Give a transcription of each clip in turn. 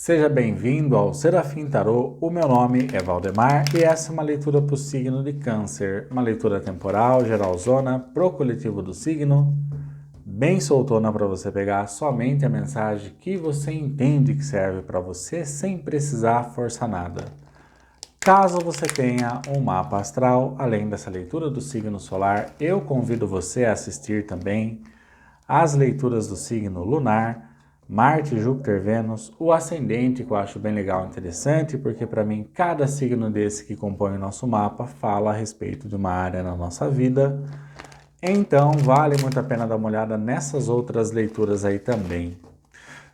Seja bem-vindo ao Serafim Tarô. O meu nome é Valdemar e essa é uma leitura para o signo de Câncer. Uma leitura temporal, geralzona, pro coletivo do signo, bem soltona para você pegar somente a mensagem que você entende que serve para você sem precisar forçar nada. Caso você tenha um mapa astral, além dessa leitura do signo solar, eu convido você a assistir também as leituras do signo lunar, Marte, Júpiter, Vênus, o ascendente, que eu acho bem legal e interessante, porque para mim cada signo desse que compõe o nosso mapa fala a respeito de uma área na nossa vida. Então vale muito a pena dar uma olhada nessas outras leituras aí também.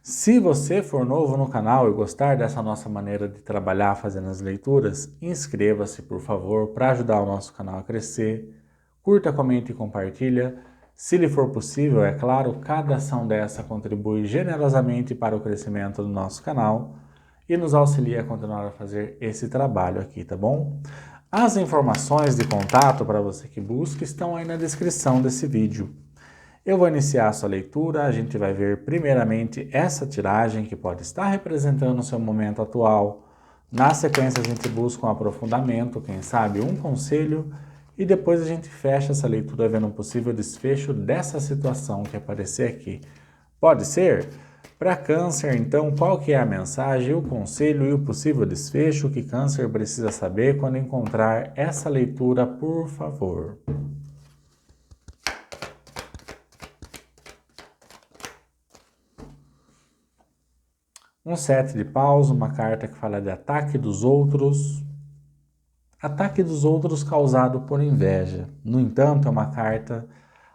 Se você for novo no canal e gostar dessa nossa maneira de trabalhar fazendo as leituras, inscreva-se por favor para ajudar o nosso canal a crescer. Curta, comente e compartilha. Se lhe for possível, é claro, cada ação dessa contribui generosamente para o crescimento do nosso canal e nos auxilia a continuar a fazer esse trabalho aqui, tá bom? As informações de contato para você que busca estão aí na descrição desse vídeo. Eu vou iniciar a sua leitura, a gente vai ver primeiramente essa tiragem que pode estar representando o seu momento atual. Na sequência a gente busca um aprofundamento, quem sabe um conselho, e depois a gente fecha essa leitura vendo um possível desfecho dessa situação que aparecer aqui. Pode ser? Para Câncer, então, qual que é a mensagem, o conselho e o possível desfecho que Câncer precisa saber quando encontrar essa leitura, por favor? Um 7 de paus, uma carta que fala de ataque dos outros. Ataque dos outros causado por inveja. No entanto, é uma carta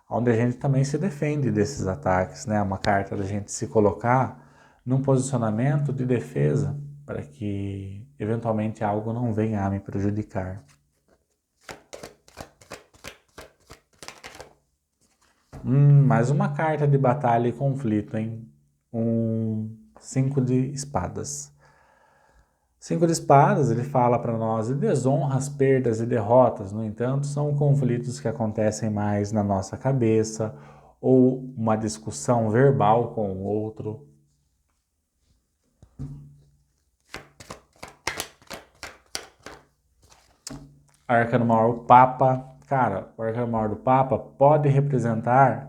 onde a gente também se defende desses ataques, né? É uma carta da gente se colocar num posicionamento de defesa para que eventualmente algo não venha a me prejudicar. Mais uma carta de batalha e conflito, hein? 5 de espadas. 5 de espadas, ele fala para nós de desonras, perdas e derrotas. No entanto, são conflitos que acontecem mais na nossa cabeça ou uma discussão verbal com o outro. Arcano maior, o Papa. Cara, o arcano maior do Papa pode representar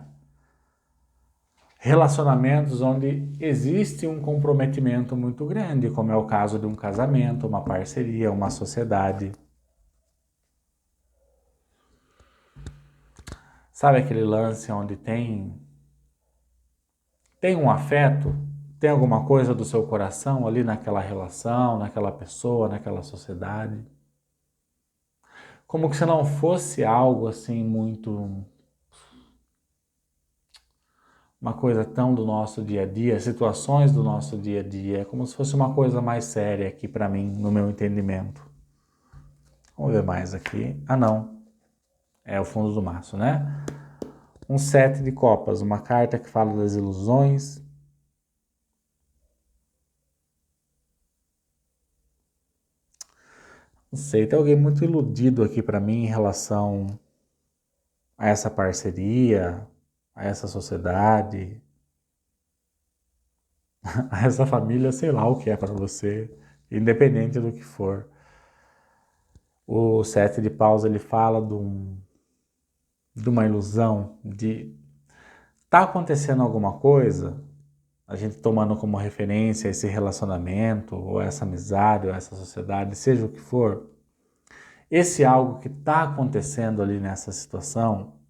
relacionamentos onde existe um comprometimento muito grande, como é o caso de um casamento, uma parceria, uma sociedade. Sabe aquele lance onde tem um afeto, tem alguma coisa do seu coração ali naquela relação, naquela pessoa, naquela sociedade? Como que se não fosse algo assim muito... uma coisa tão do nosso dia a dia, situações do nosso dia a dia, é como se fosse uma coisa mais séria aqui para mim, no meu entendimento. Vamos ver mais aqui. Ah, não. É o fundo do maço, né? Um 7 de copas, uma carta que fala das ilusões. Não sei, tem alguém muito iludido aqui para mim em relação a essa parceria, a essa sociedade, a essa família, sei lá o que é para você, independente do que for. O 7 de paus, ele fala de uma ilusão, de tá acontecendo alguma coisa, a gente tomando como referência esse relacionamento, ou essa amizade, ou essa sociedade, seja o que for, esse algo que está acontecendo ali nessa situação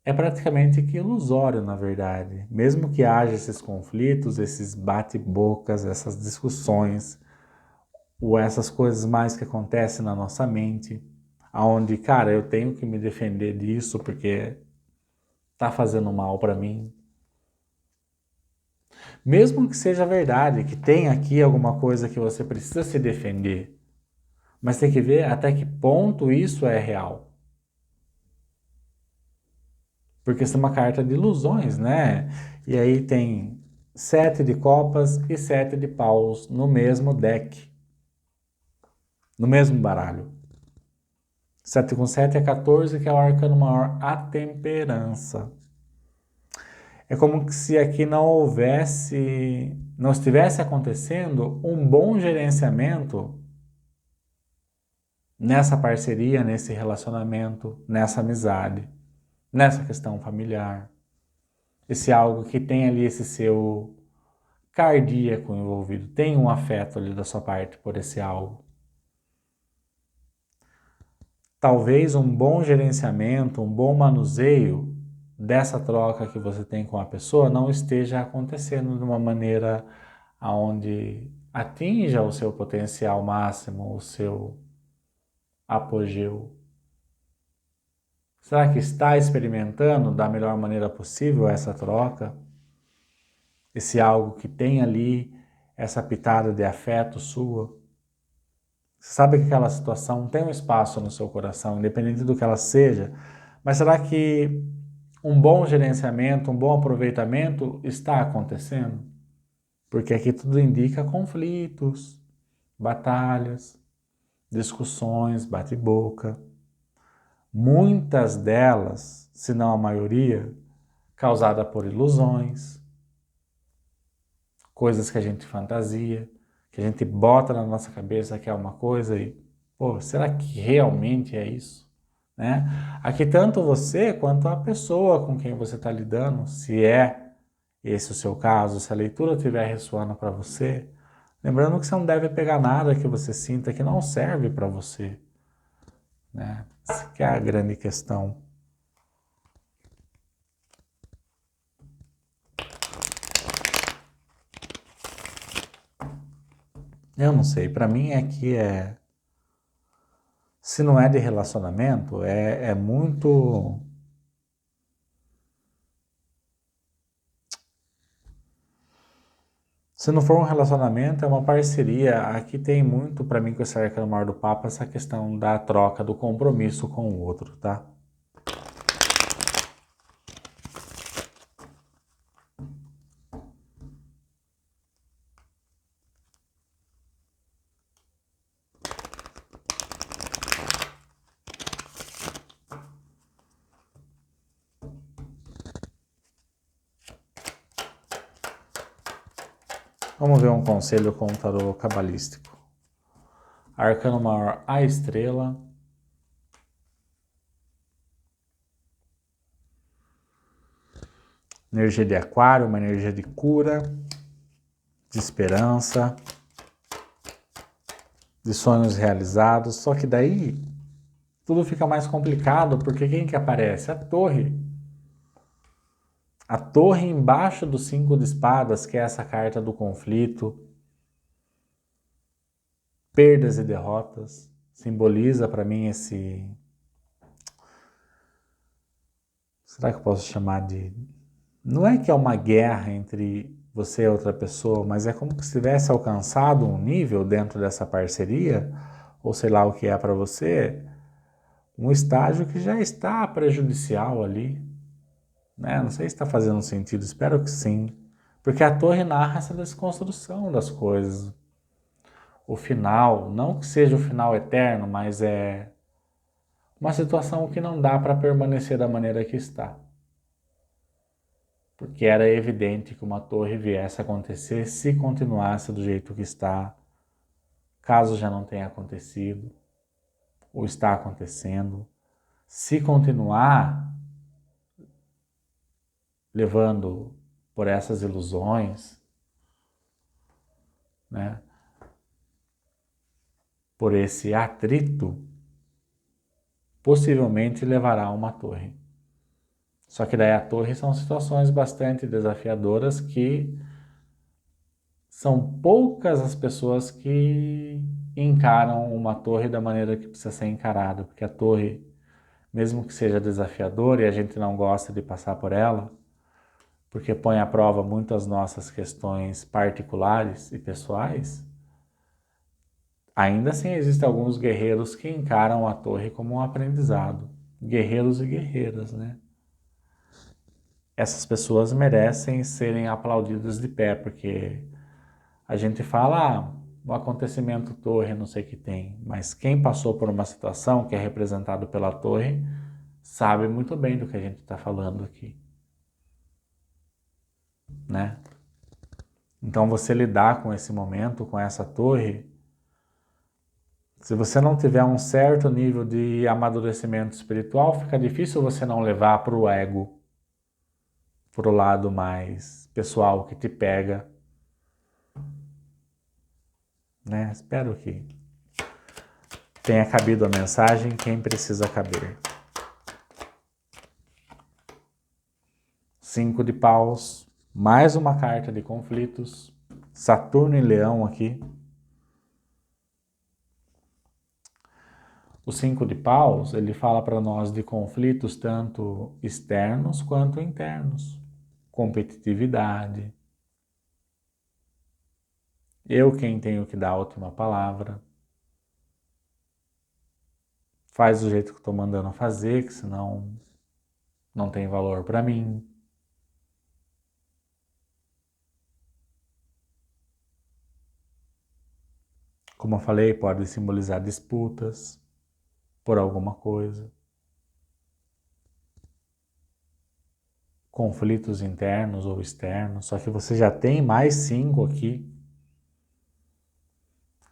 é praticamente que ilusório, na verdade. Mesmo que haja esses conflitos, esses bate-bocas, essas discussões, ou essas coisas mais que acontecem na nossa mente, aonde, cara, eu tenho que me defender disso porque tá fazendo mal para mim. Mesmo que seja verdade, que tem aqui alguma coisa que você precisa se defender, mas tem que ver até que ponto isso é real. Porque isso é uma carta de ilusões, né? E aí tem 7 de copas e 7 de paus no mesmo deck, no mesmo baralho. 7 com 7 é 14, que é o arcano maior, a temperança. É como se aqui não estivesse acontecendo um bom gerenciamento nessa parceria, nesse relacionamento, nessa amizade, nessa questão familiar. Esse algo que tem ali esse seu cardíaco envolvido, tem um afeto ali da sua parte por esse algo. Talvez um bom gerenciamento, um bom manuseio dessa troca que você tem com a pessoa não esteja acontecendo de uma maneira onde atinja o seu potencial máximo, o seu apogeu. Será que está experimentando da melhor maneira possível essa troca? Esse algo que tem ali, essa pitada de afeto sua? Você sabe que aquela situação tem um espaço no seu coração, independente do que ela seja, mas será que um bom gerenciamento, um bom aproveitamento está acontecendo? Porque aqui tudo indica conflitos, batalhas, discussões, bate-boca. Muitas delas, se não a maioria, causada por ilusões, coisas que a gente fantasia, que a gente bota na nossa cabeça que é uma coisa e, pô, será que realmente é isso? Né? Aqui tanto você quanto a pessoa com quem você está lidando, se é esse o seu caso, se a leitura estiver ressoando para você, lembrando que você não deve pegar nada que você sinta que não serve para você. Né? Essa que é a grande questão. Eu não sei, para mim é que se não é de relacionamento, é muito... Se não for um relacionamento, é uma parceria. Aqui tem muito, para mim, com esse arcano maior do Papa, essa questão da troca, do compromisso com o outro, tá? Vamos ver um conselho com o tarô cabalístico. Arcano maior, a estrela. Energia de aquário, uma energia de cura, de esperança, de sonhos realizados. Só que daí tudo fica mais complicado, porque quem que aparece? A torre. A torre embaixo do 5 de espadas, que é essa carta do conflito, perdas e derrotas, simboliza para mim esse... Será que eu posso chamar de... Não é que é uma guerra entre você e outra pessoa, mas é como se tivesse alcançado um nível dentro dessa parceria, ou sei lá o que é para você, um estágio que já está prejudicial ali. Né? Não sei se está fazendo sentido, espero que sim. Porque a torre narra essa desconstrução das coisas. O final, não que seja o final eterno, mas é uma situação que não dá para permanecer da maneira que está. Porque era evidente que uma torre viesse a acontecer se continuasse do jeito que está, caso já não tenha acontecido, ou está acontecendo. Se continuar levando por essas ilusões, né, por esse atrito, possivelmente levará a uma torre. Só que daí a torre são situações bastante desafiadoras que são poucas as pessoas que encaram uma torre da maneira que precisa ser encarada, porque a torre, mesmo que seja desafiadora e a gente não gosta de passar por ela, porque põe à prova muitas nossas questões particulares e pessoais, ainda assim existem alguns guerreiros que encaram a torre como um aprendizado. Guerreiros e guerreiras, né? Essas pessoas merecem serem aplaudidas de pé, porque a gente fala, o acontecimento torre, não sei o que tem, mas quem passou por uma situação que é representado pela torre, sabe muito bem do que a gente está falando aqui. né? Então você lidar com esse momento, com essa torre, se você não tiver um certo nível de amadurecimento espiritual, fica difícil você não levar para o ego, para o lado mais pessoal que te pega, né? Espero que tenha cabido a mensagem quem precisa caber. 5 de paus, mais uma carta de conflitos, Saturno e Leão aqui. O 5 de paus, ele fala para nós de conflitos tanto externos quanto internos. Competitividade. Eu quem tenho que dar a última palavra. Faz do jeito que eu estou mandando fazer, que senão não tem valor para mim. Como eu falei, pode simbolizar disputas por alguma coisa. Conflitos internos ou externos, só que você já tem mais 5 aqui.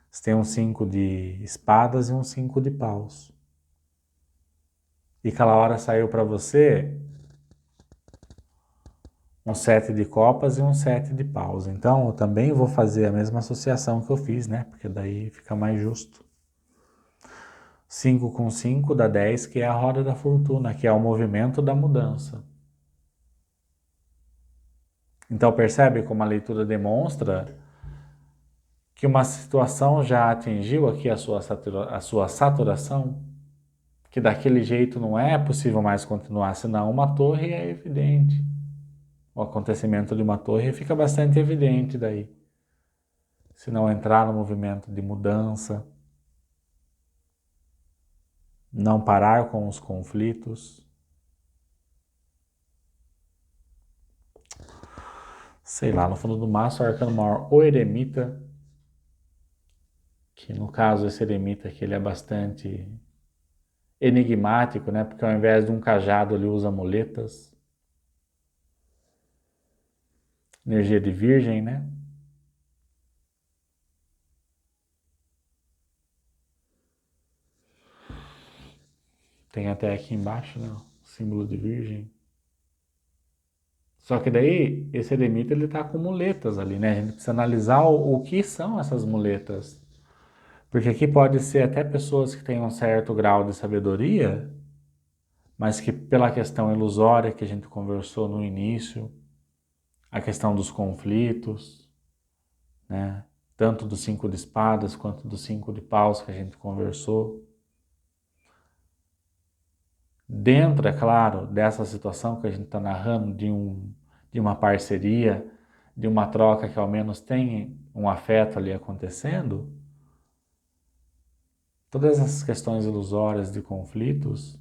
Você tem um 5 de espadas e um 5 de paus. E aquela hora saiu para você um 7 de copas e um 7 de paus. Então eu também vou fazer a mesma associação que eu fiz, né? Porque daí fica mais justo. 5 com 5 dá 10, que é a roda da fortuna, que é o movimento da mudança. Então percebe como a leitura demonstra que uma situação já atingiu aqui a sua saturação, que daquele jeito não é possível mais continuar, senão uma torre é evidente. O acontecimento de uma torre fica bastante evidente daí. Se não entrar no movimento de mudança, não parar com os conflitos. Sei lá, no fundo do maço, o arcano maior, o eremita, que no caso esse eremita aqui ele é bastante enigmático, né? Porque ao invés de um cajado ele usa muletas. Energia de virgem, né? Tem até aqui embaixo, né? O símbolo de virgem. Só que daí, esse eremita ele tá com muletas ali, né? A gente precisa analisar o que são essas muletas. Porque aqui pode ser até pessoas que têm um certo grau de sabedoria, mas que pela questão ilusória que a gente conversou no início, a questão dos conflitos, né? Tanto do 5 de espadas quanto do 5 de paus que a gente conversou. Dentro, é claro, dessa situação que a gente está narrando, de uma parceria, de uma troca que ao menos tem um afeto ali acontecendo, todas essas questões ilusórias de conflitos,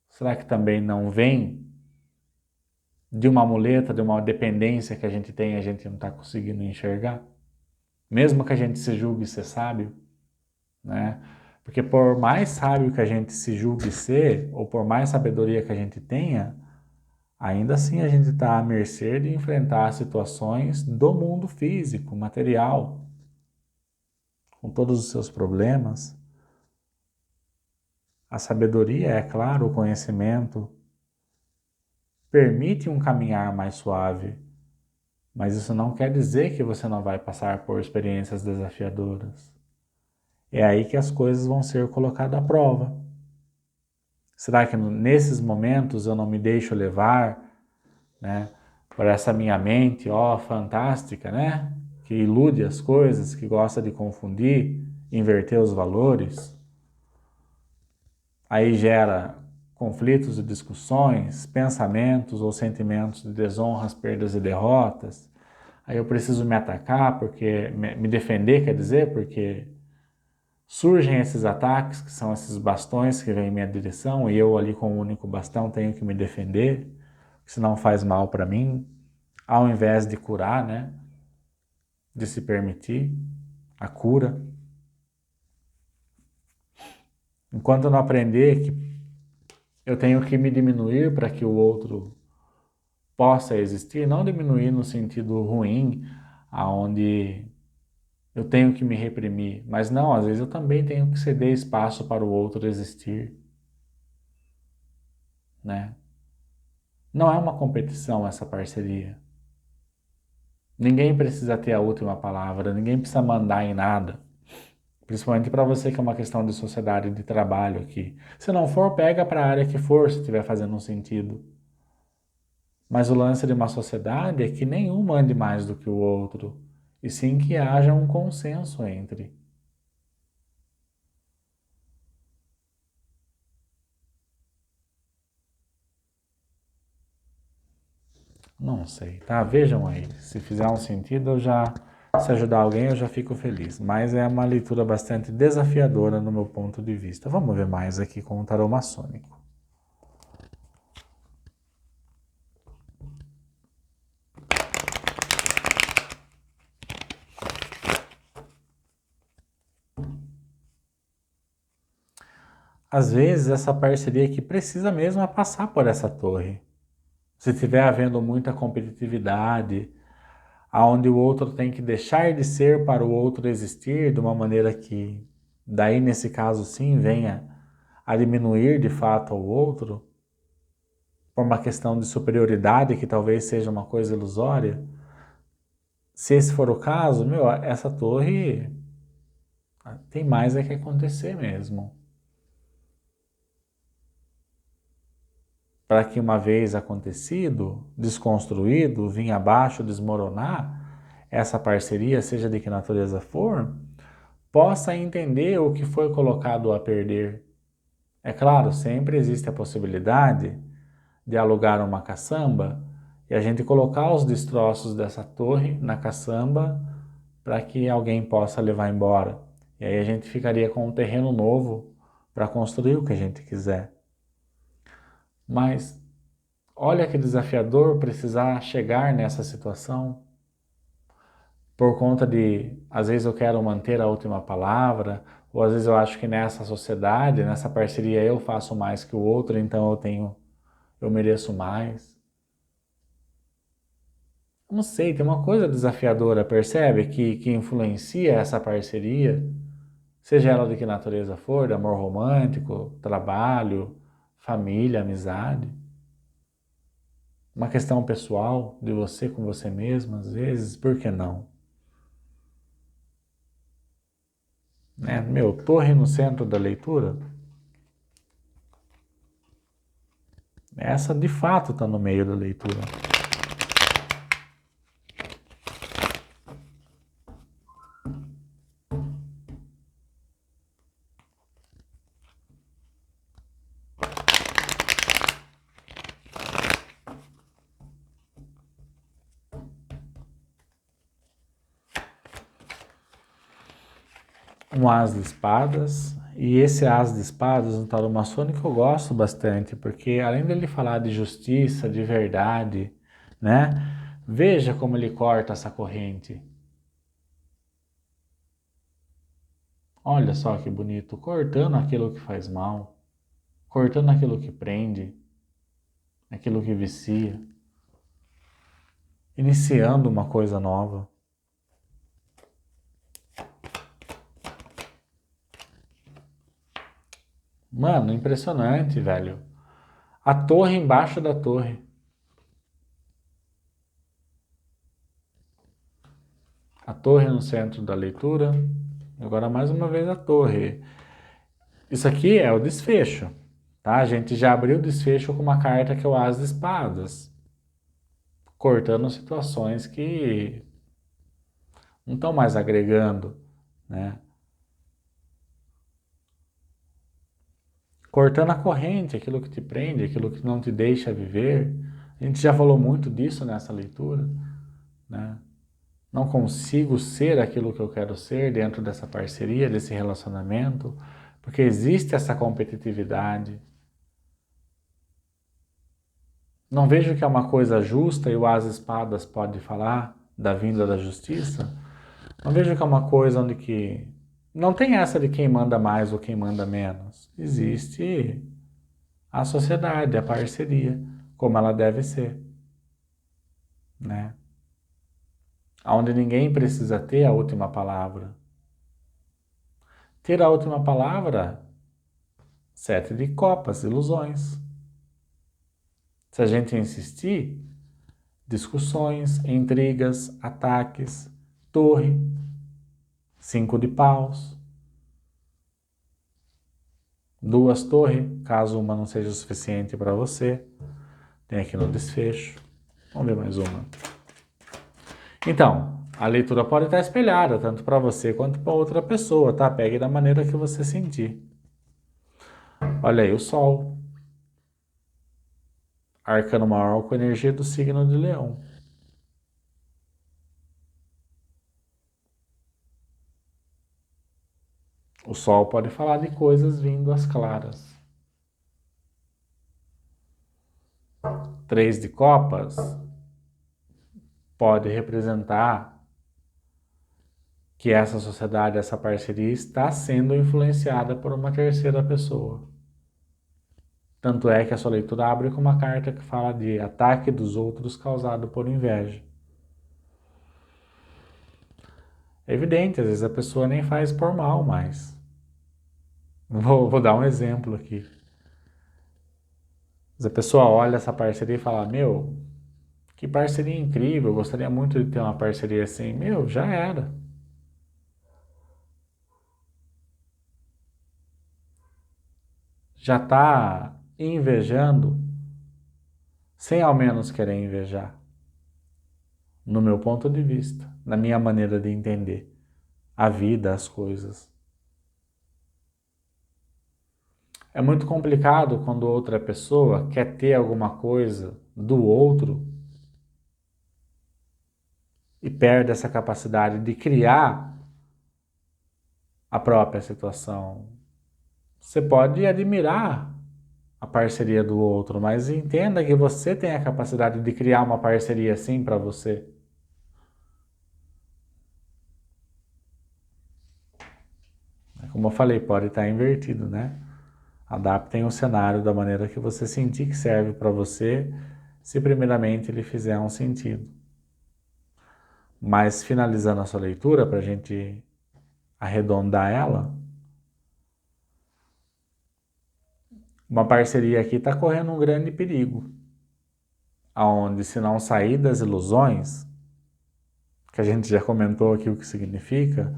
será que também não vem de uma muleta, de uma dependência que a gente tem e a gente não está conseguindo enxergar? Mesmo que a gente se julgue ser sábio, né? Porque por mais sábio que a gente se julgue ser, ou por mais sabedoria que a gente tenha, ainda assim a gente está à mercê de enfrentar situações do mundo físico, material, com todos os seus problemas. A sabedoria, é claro, o conhecimento, permite um caminhar mais suave, mas isso não quer dizer que você não vai passar por experiências desafiadoras. É aí que as coisas vão ser colocadas à prova. Será que nesses momentos eu não me deixo levar, né, por essa minha mente, ó, fantástica, né, que ilude as coisas, que gosta de confundir, inverter os valores? Aí gera conflitos e discussões, pensamentos ou sentimentos de desonras, perdas e derrotas. Aí eu preciso me atacar, porque me defender, quer dizer, porque surgem esses ataques, que são esses bastões que vêm em minha direção, e eu ali com o único bastão tenho que me defender, senão faz mal para mim, ao invés de curar, né? De se permitir a cura. Enquanto eu não aprender que eu tenho que me diminuir para que o outro possa existir, não diminuir no sentido ruim, aonde eu tenho que me reprimir, mas não, às vezes eu também tenho que ceder espaço para o outro existir, né? Não é uma competição essa parceria. Ninguém precisa ter a última palavra, ninguém precisa mandar em nada. Principalmente para você que é uma questão de sociedade, de trabalho aqui. Se não for, pega para a área que for, se estiver fazendo um sentido. Mas o lance de uma sociedade é que nenhum mande mais do que o outro, e sim que haja um consenso entre. Não sei, tá? Vejam aí. Se fizer um sentido, se ajudar alguém, eu já fico feliz. Mas é uma leitura bastante desafiadora no meu ponto de vista. Vamos ver mais aqui com o tarô maçônico. Às vezes, essa parceria aqui precisa mesmo é passar por essa torre. Se estiver havendo muita competitividade, aonde o outro tem que deixar de ser para o outro existir de uma maneira que, daí nesse caso sim, venha a diminuir de fato ao outro, por uma questão de superioridade que talvez seja uma coisa ilusória. Se esse for o caso, meu, essa torre tem mais é que acontecer mesmo. Para que uma vez acontecido, desconstruído, vir abaixo, desmoronar, essa parceria, seja de que natureza for, possa entender o que foi colocado a perder. É claro, sempre existe a possibilidade de alugar uma caçamba e a gente colocar os destroços dessa torre na caçamba para que alguém possa levar embora. E aí a gente ficaria com um terreno novo para construir o que a gente quiser. Mas olha que desafiador precisar chegar nessa situação por conta de, às vezes eu quero manter a última palavra, ou às vezes eu acho que nessa sociedade, nessa parceria eu faço mais que o outro, então eu mereço mais. Eu não sei, tem uma coisa desafiadora, percebe? Que influencia essa parceria, seja ela de que natureza for, de amor romântico, trabalho, família, amizade. Uma questão pessoal de você com você mesmo, às vezes, por que não? Né? Meu, torre no centro da leitura, essa de fato está no meio da leitura. Um as de espadas, e esse as de espadas no tarô maçônico eu gosto bastante, porque além dele falar de justiça, de verdade, né? Veja como ele corta essa corrente. Olha só que bonito, cortando aquilo que faz mal, cortando aquilo que prende, aquilo que vicia, iniciando uma coisa nova. Mano, impressionante, velho. A torre embaixo da torre. A torre no centro da leitura. Agora mais uma vez a torre. Isso aqui é o desfecho, tá? A gente já abriu o desfecho com uma carta que é o As de Espadas, cortando situações que não estão mais agregando, né? Cortando a corrente, aquilo que te prende, aquilo que não te deixa viver. A gente já falou muito disso nessa leitura, né? Não consigo ser aquilo que eu quero ser dentro dessa parceria, desse relacionamento, porque existe essa competitividade. Não vejo que é uma coisa justa e o As de Espadas pode falar da vinda da justiça. Não vejo que é uma coisa onde que não tem essa de quem manda mais ou quem manda menos. Existe a sociedade, a parceria, como ela deve ser. né? Onde ninguém precisa ter a última palavra. Ter a última palavra, 7 de copas, ilusões. Se a gente insistir, discussões, intrigas, ataques, torre, 5 de paus, 2 torres, caso uma não seja suficiente para você. Tem aqui no desfecho. Vamos ver mais uma. Então, a leitura pode estar espelhada, tanto para você quanto para outra pessoa, tá? Pegue da maneira que você sentir. Olha aí, o Sol. Arcano maior com energia do signo de Leão. O Sol pode falar de coisas vindo às claras. 3 de copas pode representar que essa sociedade, essa parceria está sendo influenciada por uma terceira pessoa. Tanto é que a sua leitura abre com uma carta que fala de ataque dos outros causado por inveja. É evidente, às vezes a pessoa nem faz por mal, mas... Vou dar um exemplo aqui. Mas a pessoa olha essa parceria e fala, meu, que parceria incrível, eu gostaria muito de ter uma parceria assim. Meu, já era. Já está invejando sem ao menos querer invejar. No meu ponto de vista, na minha maneira de entender a vida, as coisas. É muito complicado quando outra pessoa quer ter alguma coisa do outro e perde essa capacidade de criar a própria situação. Você pode admirar a parceria do outro, mas entenda que você tem a capacidade de criar uma parceria assim para você. Como eu falei, pode estar invertido, né? Adaptem o cenário da maneira que você sentir que serve para você, se primeiramente ele fizer um sentido. Mas finalizando a sua leitura, para a gente arredondar ela, uma parceria aqui está correndo um grande perigo, aonde se não sair das ilusões, que a gente já comentou aqui o que significa,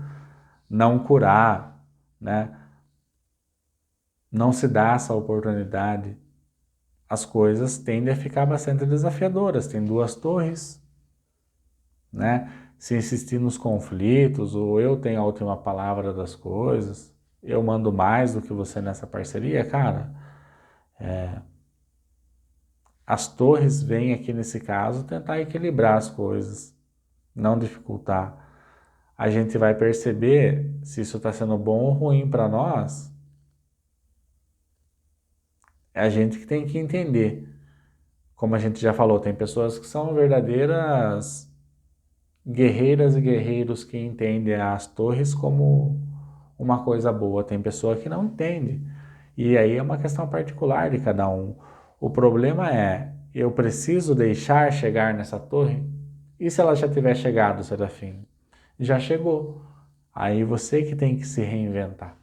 não curar, né? Não se dá essa oportunidade, as coisas tendem a ficar bastante desafiadoras. Tem 2 torres, né? Se insistir nos conflitos, ou eu tenho a última palavra das coisas, eu mando mais do que você nessa parceria, cara, as torres vêm aqui nesse caso tentar equilibrar as coisas, não dificultar. A gente vai perceber se isso está sendo bom ou ruim para nós. É a gente que tem que entender. Como a gente já falou, tem pessoas que são verdadeiras guerreiras e guerreiros que entendem as torres como uma coisa boa. Tem pessoa que não entende. E aí é uma questão particular de cada um. O problema é, eu preciso deixar chegar nessa torre? E se ela já tiver chegado, Serafim? Já chegou. Aí você que tem que se reinventar,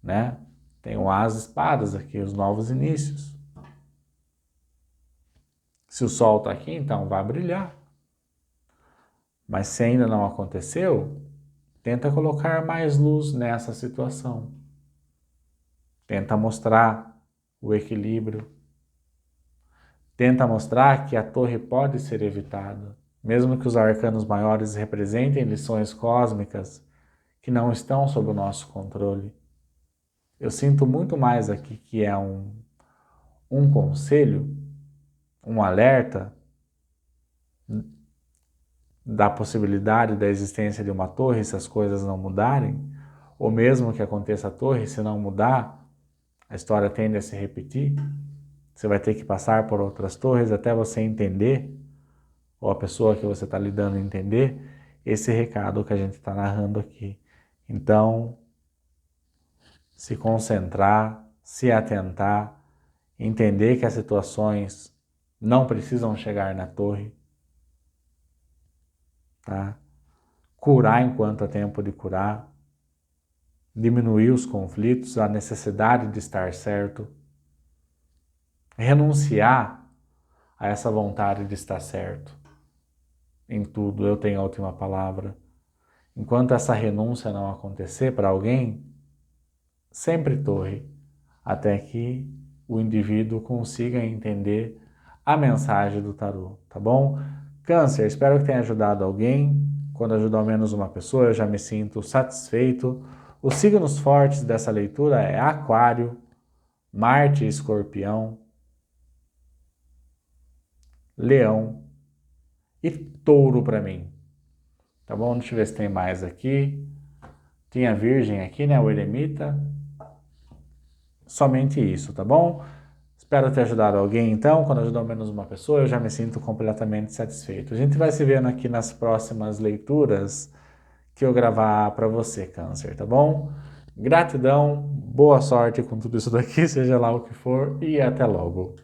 né? Tem o As de Espadas aqui, os novos inícios. Se o sol está aqui, então vai brilhar. Mas se ainda não aconteceu, tenta colocar mais luz nessa situação. Tenta mostrar o equilíbrio. Tenta mostrar que a torre pode ser evitada, mesmo que os arcanos maiores representem lições cósmicas que não estão sob o nosso controle. Eu sinto muito mais aqui que é um conselho, um alerta da possibilidade da existência de uma torre se as coisas não mudarem, ou mesmo que aconteça a torre, se não mudar, a história tende a se repetir. Você vai ter que passar por outras torres até você entender, ou a pessoa que você está lidando entender, esse recado que a gente está narrando aqui. Então, se concentrar, se atentar, entender que as situações não precisam chegar na torre, tá? Curar enquanto é tempo de curar, diminuir os conflitos, a necessidade de estar certo, renunciar a essa vontade de estar certo. Em tudo eu tenho a última palavra. Enquanto essa renúncia não acontecer para alguém, sempre torre, até que o indivíduo consiga entender a mensagem do tarô, tá bom? Câncer, espero que tenha ajudado alguém. Quando ajuda ao menos uma pessoa, eu já me sinto satisfeito. Os signos fortes dessa leitura é Aquário, Marte e Escorpião, Leão e Touro para mim. Tá bom? Deixa eu ver se tem mais aqui. Tinha Virgem aqui, né? O Eremita. Somente isso, tá bom? Espero ter ajudado alguém, então. Quando ajudou menos uma pessoa, eu já me sinto completamente satisfeito. A gente vai se vendo aqui nas próximas leituras que eu gravar para você, Câncer, tá bom? Gratidão, boa sorte com tudo isso daqui, seja lá o que for, e até logo.